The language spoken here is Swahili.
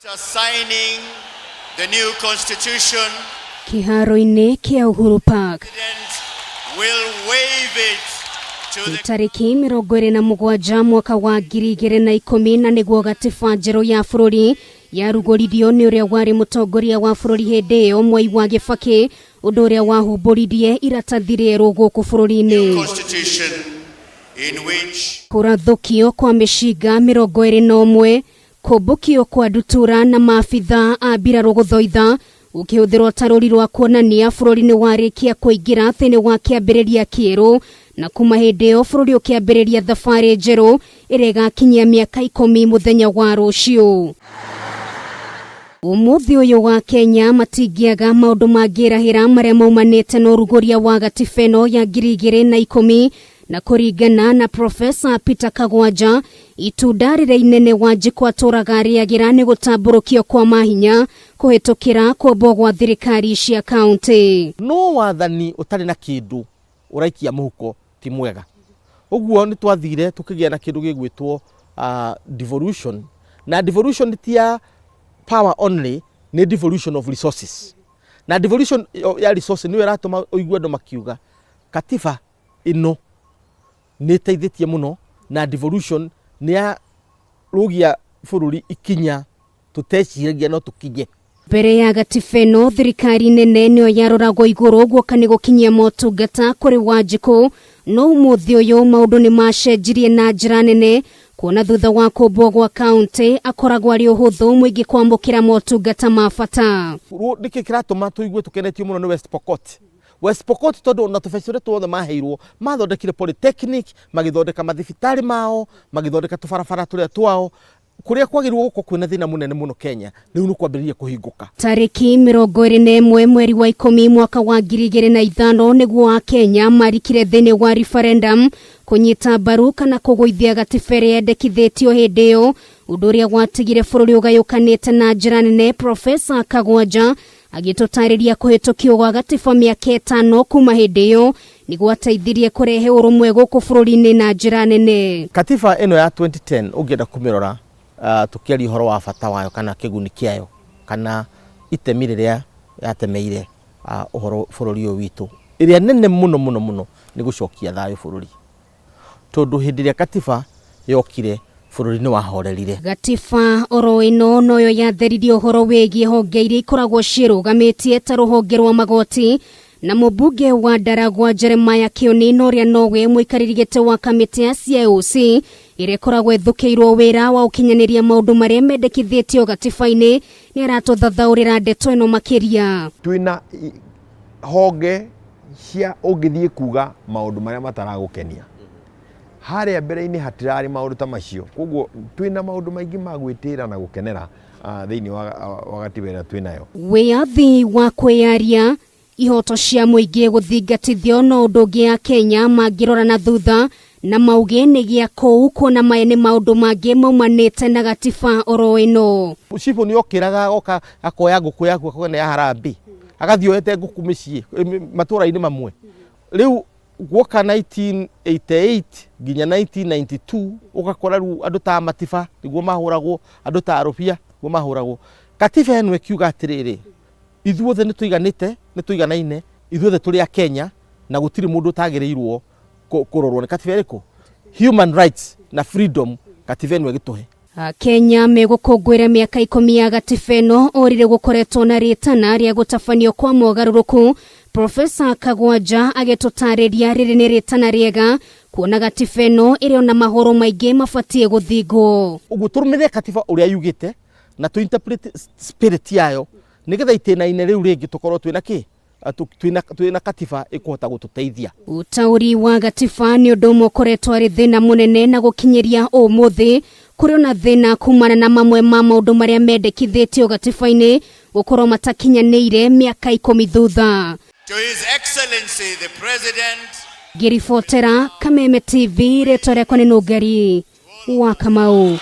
Signing the new constitution, Kiharo-inĩ kia Uhuru Park will waive it to the tariki 27 mwaka wa 2010 na nĩguo gatiba njerũ ya bũrũri yarugũririo nĩ ũrĩa warĩ mũtongoria wa bũrũri hĩndĩ ĩyo Mwai wa Kibaki, ũndũ ũrĩa wahumbũririe iratathi rĩerũ gũkũ bũrũri-inĩ. constitution in which kũrathũkio kwa mĩcinga 21, kũmbũkio kwa ndutura na maabitha a mbirarũ gũthoitha ũkĩhũthĩrwo ta rũri rwa kuonania bũrũri nĩ warĩkia kũingĩra thĩinĩ wa kĩambĩrĩria kĩerũ, na kuma hĩndĩ ĩyo bũrũri ũkĩambĩrĩria thabarĩ njerũ ĩrĩa ĩgakinyia mĩaka 10 mũthenya wa rũciũ. Ũmũthĩ ũyũ wa Kenya matingĩaga maũndũ mangĩrahĩra marĩa maumanĩte na ũrugũria wa gatiba ĩno ya 2010, na kũringana na Profesa Peter Kagwanja, itunda rĩrĩa inene Wanjiku atũraga rĩagĩra nĩ gũtambũrũkio kwa mahinya kũhetũkĩra kũmbwo gwa thirikari cia kaunti. No wathani ũtarĩ na kĩndũ ũraikia mũhuko ti mwega. Ũguo nĩ twathire tũkĩgĩa na kĩndũ gĩgwĩtwo devolution, na devolution ti ya power only, ni devolution of resources. Na devolution ya resources nĩyo ĩratũma ũigue andũ makiuga katiba ĩno nĩ ĩteithĩtie mũno, na devolution nĩ ya rũgia bũrũri ikinya tũteciragia no tũkinye. Mbere ya gatiba ĩno thirikari nene nĩyo yaroragwo igũrũ guoka nĩ gũkinyia motungata kũrĩ Wanjiku, no ũmũthĩ ũyũ maũndũ nĩ macenjirie na njĩra nene, kuona thutha wa kũmbwo gwa kaunti akoragwo arĩ ũhũthũ mũingĩ kwamũkĩra motungata ma bata. Nĩkĩ kĩratũma tũigue tũkenetio mũno nĩ West Pokot. West Pokot tondũ na tũbecũre tuothe maheirwo, mathondekire polytechnic, magĩthondeka mathibitarĩ mao, magĩthondeka tũbarabara tũrĩa twao, kũrĩa kwagĩrĩirwo gũkũ kwĩna thĩna mũnene mũno Kenya rĩu nĩ kwambĩrĩria kũhingũka. Tariki 21 mweri wa 10 mwaka wa 2005 nĩguo Akenya marikire thĩinĩ wa referendum kũnyita mbaru kana kũgũithia gatiba ĩrĩa yendekithĩtio hĩndĩ ĩyo, ũndũ ũrĩa watigire bũrũri ũgayũkanĩte na njĩra nene. Profesa Kagwanja agĩtũtarĩria kũhetũkio gwa gatiba mĩaka 5 kuma hĩndĩ ĩyo nĩguo ateithirie kũrehe ũrũmwe gũkũ bũrũri-inĩ na njĩra nene. Katiba ĩno ya 2010 ũngĩenda kũmĩrora tukiari ũhoro wa bata wayo kana kĩguni kĩayo kana itemi rĩrĩa yatemeire ũhoro bũrũri ũyũ witũ, ĩrĩa nene mũno mũno mũno nĩ gũcokia thayũ bũrũri, tondũ hĩndĩ ĩrĩa katiba yokire bũrũri nĩ wahorerire. Gatiba oro ĩno noyo yatheririe ũhoro wĩgiĩ honge iria ikoragwo ciĩrũgamĩtie ta rũhonge rwa magoti, na mũmbunge wa Ndaragwa Jeremiah Kĩoni ũrĩa nowe mũikarĩri gĩtĩ wa kamĩtĩ ya CIOC ĩrĩa ĩkoragwo ĩthũkĩirwo wĩra wa ũkinyanĩria maũndũ marĩa mendekithĩtio gatiba-inĩ, nĩ aratũthathaũrĩra ndeto ĩno makĩria. Twĩna honge cia ũngĩthiĩ kuga maũndũ marĩa mataragũkenia harĩa mbere-inĩ hatirarĩ maũndũ ta macio, koguo twĩna maũndũ maingĩ ma gwĩtĩĩra na gũkenera thĩinĩ wa gatiba ĩrĩa twĩnayo. Wĩyathi wa kwĩyaria, ihoto cia mũingĩ gũthingatithio no ũndũ ũngĩ ya Kenya mangĩrora na thutha na mauge nĩ gĩa kũu, kuona maya nĩ maũndũ mangĩ maumanĩte na gatiba oro ĩno. Cibo nĩ okĩraga agoka akoya ngũkũ yaku akona ya harambe agathioete ngũkũ mĩciĩ matũra-inĩ mamwe. Rĩu guoka 1988 nginya 1992 ũgakora rĩu andũ ta Matiba nĩguo mahũragwo, andũ ta Arũbia nĩguo mahũragwo. Katiba ĩno ĩkiuga atĩrĩrĩ, ithuothe nĩ tũiganĩte, nĩ tũiganaine, ithuothe tũrĩ a Kenya na gũtirĩ mũndũ ũtagĩrĩirwo kũrorwo nĩ katiba ĩrĩkũ. Human rights na freedom katiba ĩno ĩgĩtũhe. Kenya megũkũngũĩra mĩaka 10 ya gatiba ĩno ũrĩrĩ gũkoretwo na rĩtana rĩa gũtabanio kwa mogarũrũku. Profesa Kagwanja agĩtũtarĩria rĩrĩ nĩ rĩtana rĩega, kuona gatiba ĩno ĩrĩ na mahoro maingĩ mabatiĩ gũthingwo. Ũguo tũrũmĩrĩre katiba ũrĩa yugĩte na tu interpret spirit yayo nĩgetha itĩna-inĩ rĩu rĩngĩ tũkorwo twĩna kĩ, twĩna katiba ĩkũhota gũtũteithia. Ũtaũri wa gatiba nĩ ũndũ ũmwe ũkoretwo arĩ thĩna mũnene na gũkinyĩria ũmũthĩ, kũrĩ na thĩna kumana na mamwe ma maũndũ marĩa mendekithĩtio gatiba-inĩ gũkorwo matakinyanĩire mĩaka 10 thutha. To His Excellency the President. Ngĩribotera Kameme TV, rĩtwa rĩakwa nĩ Nũngari wa Kamau.